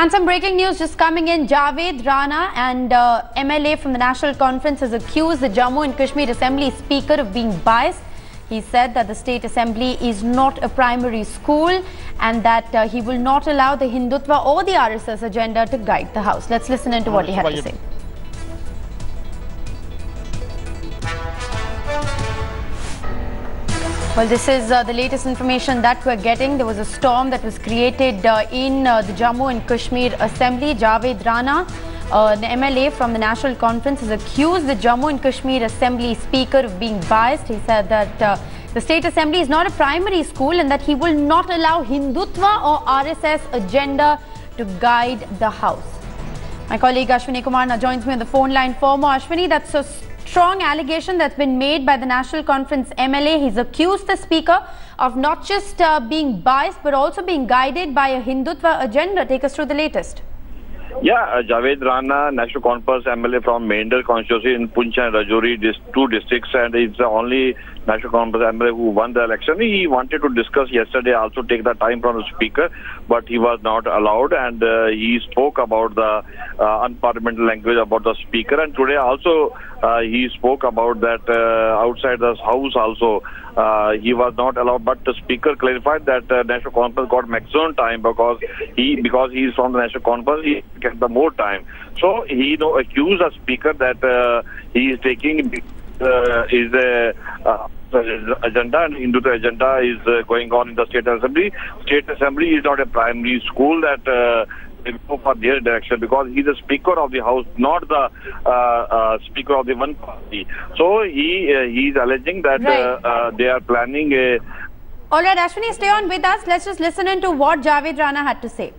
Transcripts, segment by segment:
And some breaking news just coming in. Javed Rana and MLA from the National Conference has accused the Jammu and Kashmir Assembly Speaker of being biased. He said that the State Assembly is not a primary school and that he will not allow the Hindutva or the RSS agenda to guide the House. Let's listen into what he had to say. Well, this is the latest information that we're getting. There was a storm that was created in the Jammu and Kashmir Assembly. Javed Rana, the MLA from the National Conference, has accused the Jammu and Kashmir Assembly Speaker of being biased. He said that the State Assembly is not a primary school and that he will not allow Hindutva or RSS agenda to guide the House. My colleague Ashwini Kumar now joins me on the phone line. For more, Ashwini, that's a strong allegation that's been made by the National Conference MLA. He's accused the Speaker of not just being biased but also being guided by a Hindutva agenda. Take us through the latest. Yeah, Javed Rana, National Conference MLA from Mendel constituency in Poonch and Rajouri, these two districts, and it's the only National Conference MLA who won the election. He wanted to discuss yesterday, also take the time from the Speaker, but he was not allowed, and he spoke about the unparliamentary language about the Speaker, and today also he spoke about that outside the House also. He was not allowed, but the Speaker clarified that National Conference got maximum time because he is from the National Conference, he get the more time. So he accused the Speaker that he is taking agenda and Hindutva agenda is going on in the State Assembly. State Assembly is not a primary school that go for their direction because he is the Speaker of the House, not the Speaker of the one party. So he is alleging that they are planning a... All right, Ashwini, stay on with us. Let's just listen into what Javed Rana had to say.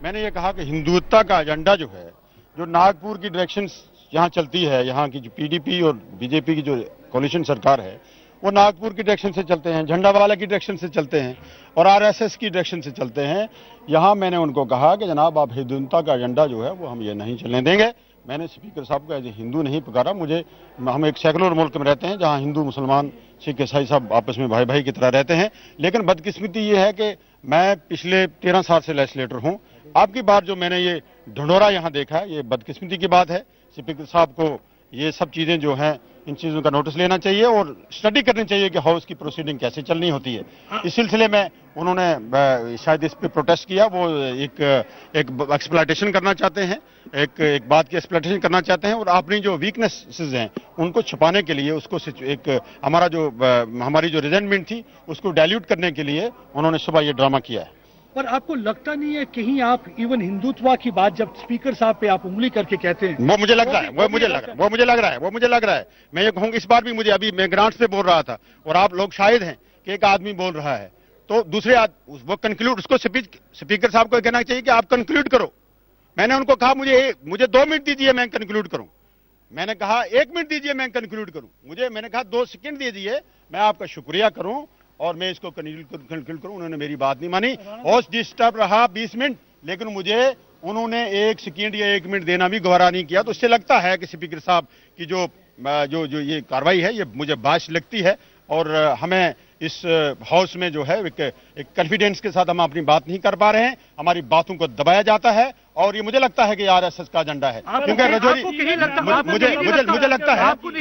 मैंने ये कहा कि हिंदुत्व का agenda जो है, जो नागपुर की direction यहाँ चलती है, यहाँ की जो पीडीपी और बीजेपी की जो कोलिशन सरकार है, वो नागपुर की डायरेक्शन से चलते हैं, झंडावाला की डायरेक्शन से चलते हैं और आरएसएस की डायरेक्शन से चलते हैं। यहाँ मैंने उनको कहा कि जनाब आप हिंदुत्व का एजेंडा जो है वो हम ये नहीं चलने देंगे। मैंने स्पीकर साहब को एज ए हिंदू नहीं पुकारा। हम एक सेकुलर मुल्क में रहते हैं जहाँ हिंदू मुसलमान सिख ईसाई सब आपस में भाई भाई की तरह रहते हैं, लेकिन बदकिस्मती ये है कि मैं पिछले 13 साल से लेजिस्लेटर हूँ। आपकी बात जो मैंने ये ढंढोरा यहाँ देखा है, ये बदकिस्मती की बात है। स्पीकर साहब को ये सब चीजें जो हैं, इन चीजों का नोटिस लेना चाहिए और स्टडी करनी चाहिए कि हाउस की प्रोसीडिंग कैसे चलनी होती है। इस सिलसिले में उन्होंने शायद इस पे प्रोटेस्ट किया। वो एक एक्सप्लॉयटेशन करना चाहते हैं, एक बात की एक्सप्लॉयटेशन करना चाहते हैं और अपनी जो वीकनेसेस हैं उनको छुपाने के लिए, उसको हमारी जो रिजेंटमेंट थी उसको डाइल्यूट करने के लिए उन्होंने सुबह ये ड्रामा किया है। पर आपको लगता नहीं है कहीं आप इवन हिंदुत्व की बात जब स्पीकर साहब पे आप उंगली करके कहते हैं, वो मुझे लग रहा है, मैं ये कहूँगा इस बार भी मुझे, अभी मैं ग्रांट्स पे बोल रहा था और आप लोग शायद हैं कि एक आदमी बोल रहा है तो दूसरे वो कंक्लूड, उसको स्पीकर साहब को कहना चाहिए कि आप कंक्लूड करो। मैंने उनको कहा मुझे 2 मिनट दीजिए मैं कंक्लूड करूं। मैंने कहा 1 मिनट दीजिए मैं कंक्लूड करूं। मैंने कहा 2 सेकंड दीजिए, मैं आपका शुक्रिया करूं और मैं इसको कंक्लूड करूं। उन्होंने मेरी बात नहीं मानी और डिस्टर्ब रहा 20 मिनट, लेकिन मुझे उन्होंने 1 सेकंड या 1 मिनट देना भी गवारा नहीं किया। तो इससे लगता है कि स्पीकर साहब की जो ये कार्रवाई है ये मुझे बाश लगती है और हमें इस हाउस में जो है एक कॉन्फिडेंस के साथ हम अपनी बात नहीं कर पा रहे हैं। हमारी बातों को दबाया जाता है और ये मुझे लगता है कि आरएसएस का एजेंडा है, क्योंकि रजौरी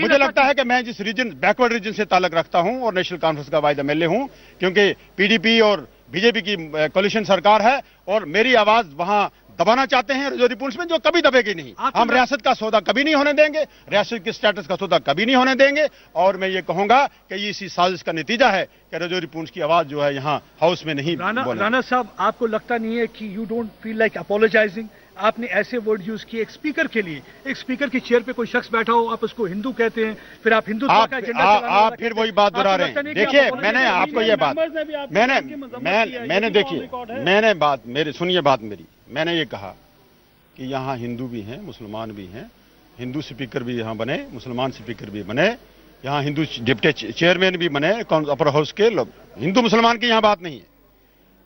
मुझे लगता है कि मैं जिस रीजन बैकवर्ड रीजन से ताल्लुक रखता हूं और नेशनल कॉन्फ्रेंस का वाइड एमएलए हूं, क्योंकि पीडीपी और बीजेपी की कोलिशन सरकार है और मेरी आवाज वहां दबाना चाहते हैं रजौरी पुंछ में, जो कभी दबेगी नहीं। हम रियासत का सौदा कभी नहीं होने देंगे, रियासत के स्टेटस का सौदा कभी नहीं होने देंगे और मैं ये कहूंगा कि ये इसी साजिश का नतीजा है कि रजौरी पुंछ की आवाज जो है यहाँ हाउस में नहीं। राणा साहब, आपको लगता नहीं है कि you don't feel like apologising? आपने ऐसे वर्ड यूज किए एक स्पीकर के लिए, एक स्पीकर की चेयर पे कोई शख्स बैठा हो, आप उसको हिंदू कहते हैं, फिर आप हिंदू का एजेंडा आप फिर वही बात दोहरा रहे हैं। देखिए, मैंने आपको ये बात मैंने सुनिए बात मेरी। मैंने ये कहा कि यहाँ हिंदू भी हैं, मुसलमान भी हैं, हिंदू स्पीकर भी यहाँ बने, मुसलमान स्पीकर भी बने, यहाँ हिंदू डिप्टी चेयरमैन भी बने अपर हाउस के लोग। हिंदू मुसलमान की यहाँ बात नहीं है,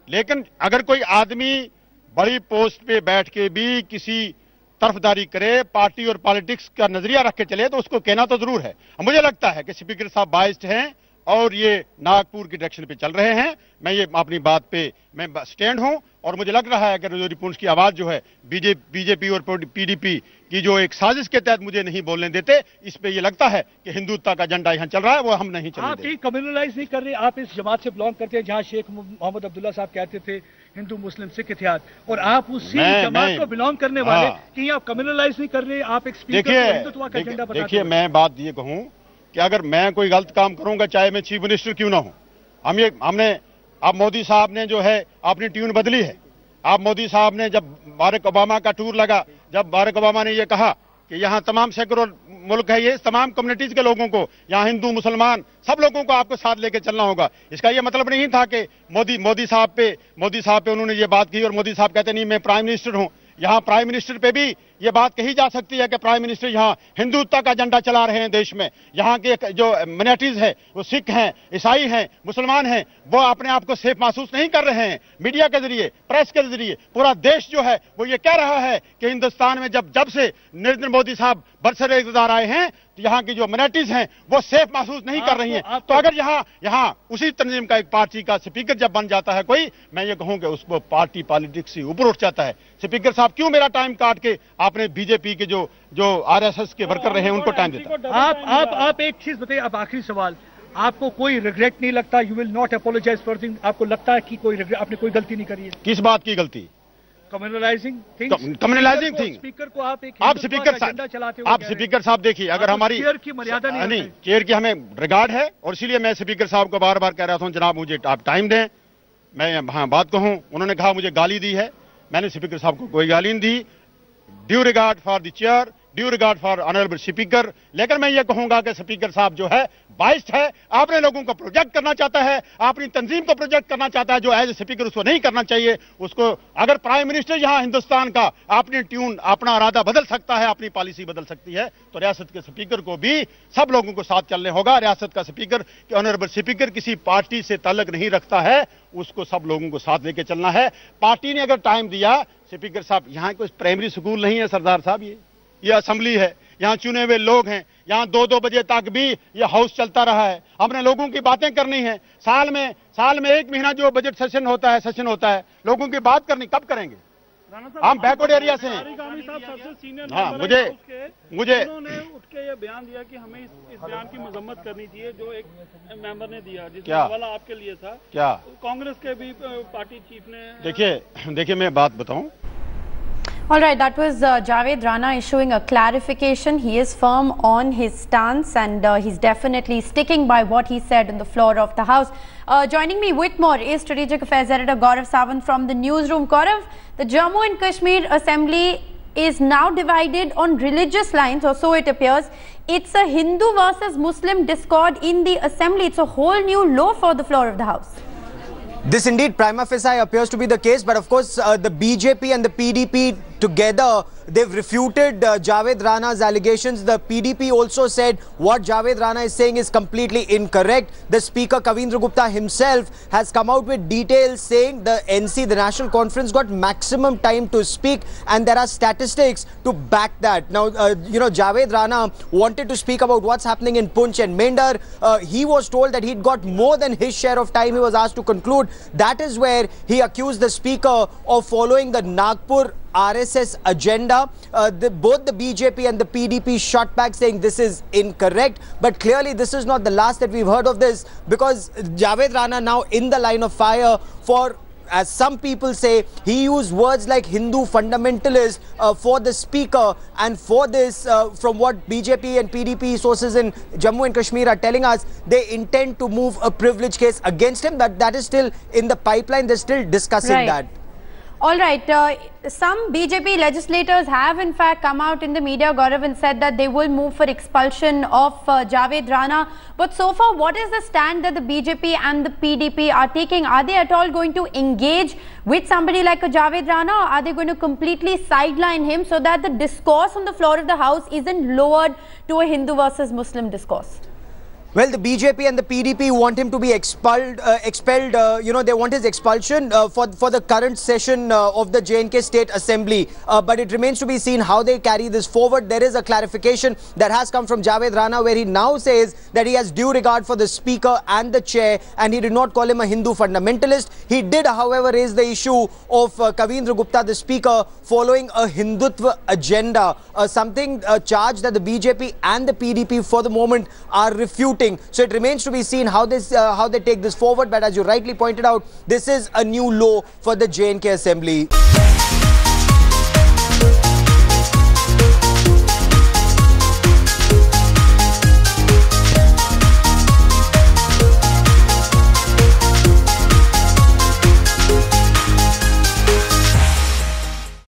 लेकिन अगर कोई आदमी बड़ी पोस्ट पे बैठ के भी किसी तरफदारी करे, पार्टी और पॉलिटिक्स का नजरिया रख के चले, तो उसको कहना तो जरूर है। मुझे लगता है कि स्पीकर साहब बाइस्ड हैं और ये नागपुर की डायरेक्शन पे चल रहे हैं। मैं ये अपनी बात पे मैं स्टैंड हूं और मुझे लग रहा है कि रजौरी पुंछ की आवाज जो है बीजेपी और पीडीपी की जो एक साजिश के तहत मुझे नहीं बोलने देते, इस पे ये लगता है कि हिंदुत्व का झंडा यहाँ चल रहा है, वो हम नहीं चलने देंगे। आप कम्युनलाइज नहीं कर रहे, आप इस जमात से बिलोंग करते हैं जहां शेख मोहम्मद अब्दुल्ला साहब कहते थे हिंदू मुस्लिम सिख इतिहाद, और आप उसी जमात को बिलोंग करने वाले, कि आप कम्युनलाइज नहीं कर रहे, आप एक स्पीकर को हिंदुत्व का झंडा बताते हैं। देखिए, मैं बात ये कहूं कि अगर मैं कोई गलत काम करूंगा, चाहे मैं चीफ मिनिस्टर क्यों ना हूं, हमने अब मोदी साहब ने जो है अपनी ट्यून बदली है। आप मोदी साहब ने जब बाराक ओबामा का टूर लगा, जब बाराक ओबामा ने ये कहा कि यहाँ तमाम सेकुलर मुल्क है, ये तमाम कम्युनिटीज के लोगों को, यहाँ हिंदू मुसलमान सब लोगों को आपको साथ लेके चलना होगा। इसका ये मतलब नहीं था कि मोदी साहब पे उन्होंने ये बात की और मोदी साहब कहते नहीं मैं प्राइम मिनिस्टर हूं। यहाँ प्राइम मिनिस्टर पे भी ये बात कही जा सकती है कि प्राइम मिनिस्टर यहाँ हिंदुत्व का झंडा चला रहे हैं देश में। यहाँ के जो माइनॉरिटीज है, वो सिख हैं, ईसाई हैं, मुसलमान हैं, वो अपने आप को सेफ महसूस नहीं कर रहे हैं। मीडिया के जरिए, प्रेस के जरिए पूरा देश जो है वो ये कह रहा है कि हिंदुस्तान में जब से नरेंद्र मोदी साहब बरसरे इक़्तिदार आए हैं, तो यहाँ की जो माइनॉरिटीज हैं वो सेफ महसूस नहीं कर रही हैं। तो अगर यहाँ उसी तंजीम का एक पार्टी का स्पीकर जब बन जाता है कोई, मैं ये कहूँ कि उसको पार्टी पॉलिटिक्स से ऊपर उठ जाता है। स्पीकर साहब क्यों मेरा टाइम काट के आपने बीजेपी के जो आरएसएस के वर्कर रहे हैं उनको टाइम देता? आप एक चीज बताइए, अब आखिरी सवाल, आपको कोई रिग्रेट नहीं लगता? You will not apologise for thing? आपको लगता है कि आपने कोई गलती नहीं करी है? किस बात की गलती? कम्युनलाइजिंग थिंग। स्पीकर को आप स्पीकर साहब देखिए, अगर हमारी चेयर की मर्यादा नहीं, चेयर की हमें रिगार्ड है, और इसीलिए मैं स्पीकर साहब को बार बार कह रहा था जनाब मुझे आप टाइम दें, मैं हाँ बात कहूं। उन्होंने कहा मुझे गाली दी है, मैंने स्पीकर साहब को कोई गाली नहीं दी। Due regard for the chair, due regard for honourable speaker. लेकिन मैं ये कहूंगा कि स्पीकर साहब जो है बाइस्ड है, अपने लोगों को प्रोजेक्ट करना चाहता है, अपनी तंजीम को प्रोजेक्ट करना चाहता है, जो एज ए स्पीकर उसको नहीं करना चाहिए। उसको अगर प्राइम मिनिस्टर यहाँ हिंदुस्तान का अपनी ट्यून, अपना इरादा बदल सकता है, अपनी पॉलिसी बदल सकती है, तो रियासत के स्पीकर को भी सब लोगों को साथ चलने होगा। रियासत का स्पीकर, ऑनरेबल स्पीकर किसी पार्टी से ताल्लुक नहीं रखता है, उसको सब लोगों को साथ लेके चलना है। पार्टी ने अगर टाइम दिया, स्पीकर साहब यहाँ कोई प्राइमरी स्कूल नहीं है सरदार साहब, ये असेंबली है, यहाँ चुने हुए लोग हैं, यहाँ 2-2 बजे तक भी ये हाउस चलता रहा है। हमने लोगों की बातें करनी है, साल में 1 महीना जो बजट सेशन होता है, लोगों की बात करनी कब करेंगे? हम बैकवर्ड एरिया से हैं। हाँ, मुझे उन्होंने उठ के ये बयान दिया कि हमें इस बयान की मजम्मत करनी चाहिए जो एक मेंबर ने दिया, जिसका हवाला आपके लिए था। क्या कांग्रेस के भी पार्टी चीफ ने? देखिए मैं बात बताऊं। All right, that was Javed Rana issuing a clarification. He is firm on his stance and he's definitely sticking by what he said on the floor of the House. Joining me with more is Strategic Affairs Editor Gaurav Sawant from the newsroom. Gaurav, the Jammu and Kashmir Assembly is now divided on religious lines, or so it appears. It's a Hindu versus Muslim discord in the Assembly. It's a whole new law for the floor of the House. This indeed prima facie appears to be the case, but of course the BJP and the PDP together, they've refuted Javed Rana's allegations. The PDP also said what Javed Rana is saying is completely incorrect. The Speaker Kavindra Gupta himself has come out with details saying the NC, the National Conference, got maximum time to speak, and there are statistics to back that. Now, Javed Rana wanted to speak about what's happening in Poonch and Mendar. He was told that he'd got more than his share of time. He was asked to conclude. That is where he accused the Speaker of following the Nagpur RSS agenda. Both the BJP and the PDP shot back saying this is incorrect, but clearly this is not the last that we've heard of this, because Javed Rana now in the line of fire for, as some people say, he used words like Hindu fundamentalist for the Speaker, and for this, from what BJP and PDP sources in Jammu and Kashmir are telling us, they intend to move a privilege case against him. That is still in the pipeline. They're still discussing that. All right, some BJP legislators have in fact come out in the media, Gaurav, and said that they will move for expulsion of Javed Rana. But so far, what is the stand that the BJP and the PDP are taking? Are they at all going to engage with somebody like a Javed Rana, or are they going to completely sideline him so that the discourse on the floor of the House isn't lowered to a Hindu versus Muslim discourse? Well, the BJP and the PDP want him to be expelled. They want his expulsion for the current session of the J&K State Assembly. But it remains to be seen how they carry this forward. There is a clarification that has come from Javed Rana, where he now says that he has due regard for the Speaker and the Chair, and he did not call him a Hindu fundamentalist. He did, however, raise the issue of Kavindra Gupta, the Speaker, following a Hindutva agenda, a charge that the BJP and the PDP for the moment are refuting. So it remains to be seen how they take this forward. But as you rightly pointed out, this is a new low for the J&K Assembly.